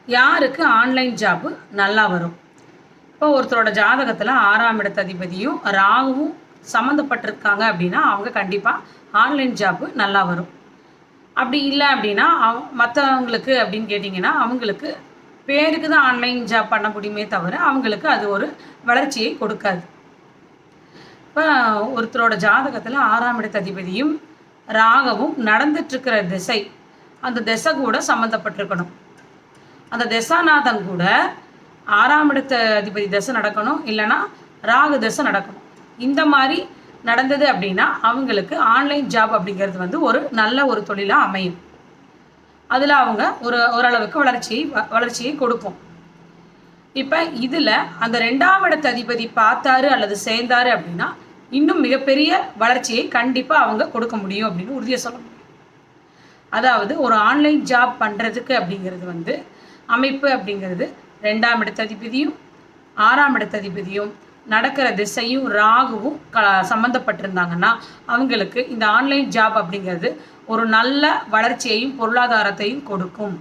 யாருக்கு online job நல்லா வரும்? இப்போ ஒருத்தரோட ஜாதகத்தில் 6ஆம் இடத்து அதிபதியும் ராகுவும் சம்மந்தப்பட்டிருக்காங்க அப்படின்னா அவங்க கண்டிப்பாக ஆன்லைன் ஜாப்பு நல்லா வரும். அப்படி இல்லை அப்படின்னா மற்றவங்களுக்கு அப்படின்னு கேட்டிங்கன்னா அவங்களுக்கு பேருக்கு தான் ஆன்லைன் ஜாப் பண்ண முடியுமே தவிர அவங்களுக்கு அது ஒரு வளர்ச்சியை கொடுக்காது. இப்போ ஒருத்தரோட ஜாதகத்தில் 6ஆம் இடத்து அதிபதியும் ராகவும் நடந்துட்டுருக்கிற திசை, அந்த திசை கூட சம்மந்தப்பட்டிருக்கணும். அந்த தசாநாதன் கூட 6ஆம் இடத்து அதிபதி தசை நடக்கணும், இல்லைன்னா ராகு தசை நடக்கணும். இந்த மாதிரி நடந்தது அப்படின்னா அவங்களுக்கு ஆன்லைன் ஜாப் அப்படிங்கிறது ஒரு நல்ல ஒரு தொழிலாக அமையும். அதில் அவங்க ஓரளவுக்கு வளர்ச்சியை கொடுக்கும். இப்போ இதில் அந்த 2ஆம் இடத்து அதிபதி பார்த்தாரு அல்லது சேர்ந்தாரு அப்படின்னா இன்னும் மிகப்பெரிய வளர்ச்சியை கண்டிப்பாக அவங்க கொடுக்க முடியும் அப்படின்னு உறுதியாக சொல்ல முடியும். அதாவது ஒரு ஆன்லைன் ஜாப் பண்ணுறதுக்கு அப்படிங்கிறது அமைப்பு அப்படிங்கிறது 2ஆம் இடத்து அதிபதியும் 6ஆம் இடத்து அதிபதியும் நடக்கிற திசையும் ராகுவும் சம்மந்தப்பட்டிருந்தாங்கன்னா அவங்களுக்கு இந்த ஆன்லைன் ஜாப் அப்படிங்கிறது ஒரு நல்ல வளர்ச்சியையும் பொருளாதாரத்தையும் கொடுக்கும்.